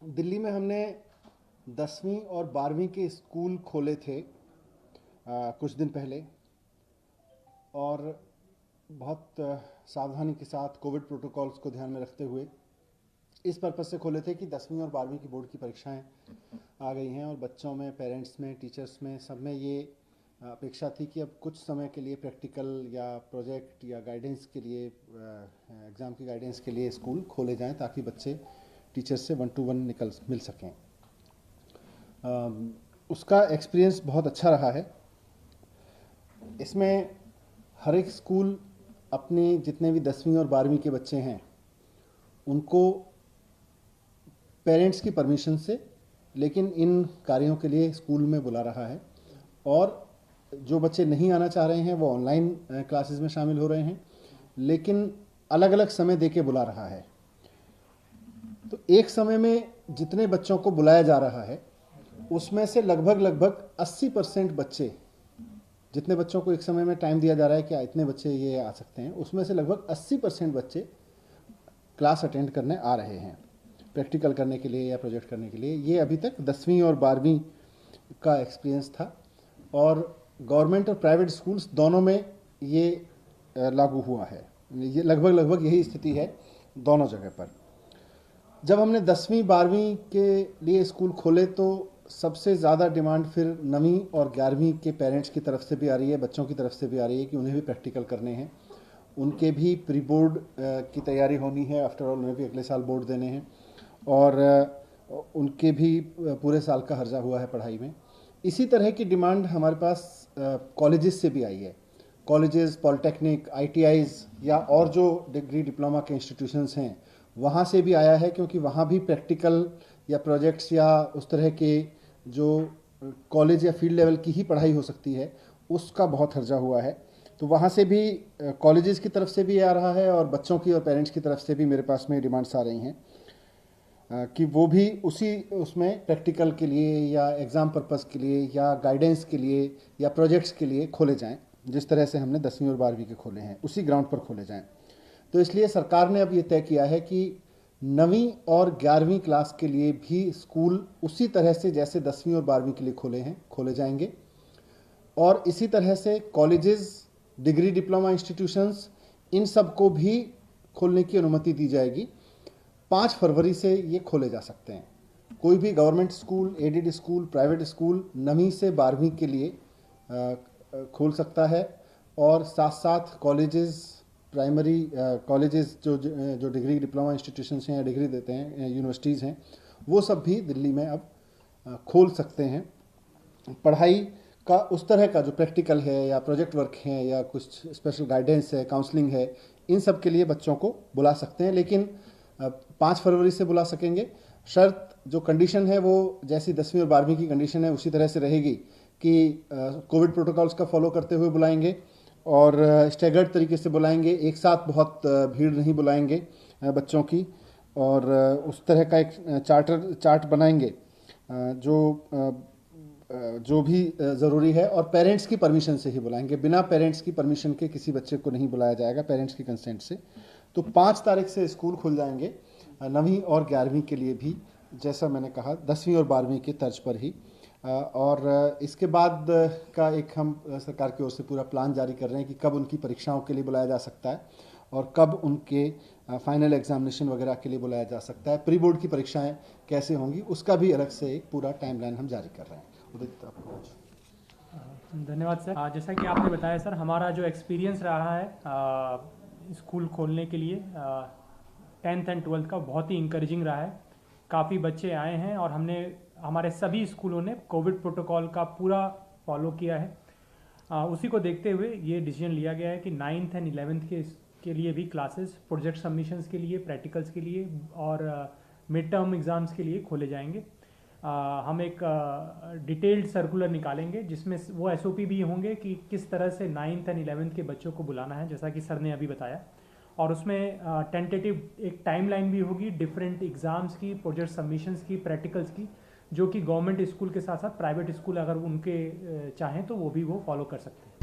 दिल्ली में हमने 10वीं और 12वीं के स्कूल खोले थे कुछ दिन पहले। और बहुत सावधानी के साथ कोविड प्रोटोकॉल्स को ध्यान में रखते हुए इस पर्पज़ से खोले थे कि 10वीं और 12वीं की बोर्ड की परीक्षाएं आ गई हैं और बच्चों में, पेरेंट्स में, टीचर्स में, सब में ये अपेक्षा थी कि अब कुछ समय के लिए प्रैक्टिकल या प्रोजेक्ट या गाइडेंस के लिए, एग्ज़ाम की गाइडेंस के लिए स्कूल खोले जाएं ताकि बच्चे टीचर्स से 1-to-1 मिल सकें। उसका एक्सपीरियंस बहुत अच्छा रहा है। इसमें हर एक स्कूल अपने जितने भी 10वीं और 12वीं के बच्चे हैं उनको पेरेंट्स की परमिशन से, लेकिन इन कार्यों के लिए स्कूल में बुला रहा है। और जो बच्चे नहीं आना चाह रहे हैं वो ऑनलाइन क्लासेस में शामिल हो रहे हैं, लेकिन अलग अलग समय देके बुला रहा है। तो एक समय में जितने बच्चों को बुलाया जा रहा है उसमें से लगभग 80% बच्चे, जितने बच्चों को एक समय में टाइम दिया जा रहा है कि इतने बच्चे ये आ सकते हैं, उसमें से लगभग 80% बच्चे क्लास अटेंड करने आ रहे हैं प्रैक्टिकल करने के लिए या प्रोजेक्ट करने के लिए। ये अभी तक 10वीं और 12वीं का एक्सपीरियंस था और गवर्नमेंट और प्राइवेट स्कूल्स दोनों में ये लागू हुआ है। ये लगभग यही स्थिति है दोनों जगह पर। जब हमने 10वीं 12वीं के लिए स्कूल खोले तो सबसे ज़्यादा डिमांड फिर 9वीं और 11वीं के पेरेंट्स की तरफ से भी आ रही है, बच्चों की तरफ से भी आ रही है कि उन्हें भी प्रैक्टिकल करने हैं, उनके भी प्री बोर्ड की तैयारी होनी है। आफ्टर ऑल उन्हें भी अगले साल बोर्ड देने हैं और उनके भी पूरे साल का हर्जा हुआ है पढ़ाई में। इसी तरह की डिमांड हमारे पास कॉलेजेस से भी आई है। कॉलेजेस, पॉलिटेक्निक, ITIs या और जो डिग्री डिप्लोमा के इंस्टीट्यूशंस हैं वहाँ से भी आया है, क्योंकि वहाँ भी प्रैक्टिकल या प्रोजेक्ट्स या उस तरह के जो कॉलेज या फील्ड लेवल की ही पढ़ाई हो सकती है उसका बहुत हर्जा हुआ है। तो वहाँ से भी कॉलेजेस की तरफ से भी आ रहा है और बच्चों की और पेरेंट्स की तरफ से भी मेरे पास में डिमांड्स आ रही हैं कि वो भी उसमें प्रैक्टिकल के लिए या एग्ज़ाम पर्पज़ के लिए या गाइडेंस के लिए या प्रोजेक्ट्स के लिए खोले जाएं। जिस तरह से हमने 10वीं और 12वीं के खोले हैं उसी ग्राउंड पर खोले जाएं। तो इसलिए सरकार ने अब ये तय किया है कि 9वीं और 11वीं क्लास के लिए भी स्कूल उसी तरह से जैसे 10वीं और 12वीं के लिए खोले हैं खोले जाएंगे। और इसी तरह से कॉलेजेस, डिग्री डिप्लोमा इंस्टीट्यूशंस, इन सब को भी खोलने की अनुमति दी जाएगी। 5 फरवरी से ये खोले जा सकते हैं। कोई भी government school, aided school, private school 9वीं से 12वीं के लिए खोल सकता है। और साथ साथ कॉलेजेस, प्राइमरी कॉलेजेस जो डिग्री डिप्लोमा इंस्टीट्यूशंस हैं या डिग्री देते हैं, यूनिवर्सिटीज़ हैं, वो सब भी दिल्ली में अब खोल सकते हैं। पढ़ाई का उस तरह का जो प्रैक्टिकल है या प्रोजेक्ट वर्क है या कुछ स्पेशल गाइडेंस है, काउंसलिंग है, इन सब के लिए बच्चों को बुला सकते हैं, लेकिन 5 फरवरी से बुला सकेंगे। शर्त, जो कंडीशन है वो जैसी 10वीं और 12वीं की कंडीशन है उसी तरह से रहेगी कि कोविड प्रोटोकॉल्स का फॉलो करते हुए बुलाएंगे और स्टैगर्ड तरीके से बुलाएंगे, एक साथ बहुत भीड़ नहीं बुलाएंगे बच्चों की। और उस तरह का एक चार्ट बनाएंगे जो भी ज़रूरी है, और पेरेंट्स की परमिशन से ही बुलाएंगे। बिना पेरेंट्स की परमिशन के किसी बच्चे को नहीं बुलाया जाएगा, पेरेंट्स की कंसेंट से। तो 5 तारीख से स्कूल खुल जाएंगे 9वीं और 11वीं के लिए भी, जैसा मैंने कहा 10वीं और 12वीं के तर्ज पर ही। और इसके बाद का एक हम सरकार की ओर से पूरा प्लान जारी कर रहे हैं कि कब उनकी परीक्षाओं के लिए बुलाया जा सकता है और कब उनके फाइनल एग्जामिनेशन वगैरह के लिए बुलाया जा सकता है। प्री बोर्ड की परीक्षाएं कैसे होंगी उसका भी अलग से एक पूरा टाइमलाइन हम जारी कर रहे हैं। उदित, आपको। धन्यवाद सर। जैसा कि आपने बताया सर, हमारा जो एक्सपीरियंस रहा है स्कूल खोलने के लिए 10th एंड 12th का बहुत ही इंकरेजिंग रहा है। काफ़ी बच्चे आए हैं और हमारे सभी स्कूलों ने कोविड प्रोटोकॉल का पूरा फॉलो किया है। उसी को देखते हुए ये डिसीजन लिया गया है कि 9th एंड 11th के लिए भी क्लासेस प्रोजेक्ट सबमिशंस के लिए, प्रैक्टिकल्स के लिए और मिड टर्म एग्ज़ाम्स के लिए खोले जाएंगे। हम एक डिटेल्ड सर्कुलर निकालेंगे जिसमें वो SOP भी होंगे कि किस तरह से 9th एंड 11th के बच्चों को बुलाना है, जैसा कि सर ने अभी बताया। और उसमें टेंटेटिव एक टाइमलाइन भी होगी डिफरेंट एग्ज़ाम्स की, प्रोजेक्ट सबमिशंस की, प्रैक्टिकल्स की, जो कि गवर्नमेंट स्कूल के साथ साथ प्राइवेट स्कूल अगर उनके चाहें तो वो भी फॉलो कर सकते हैं।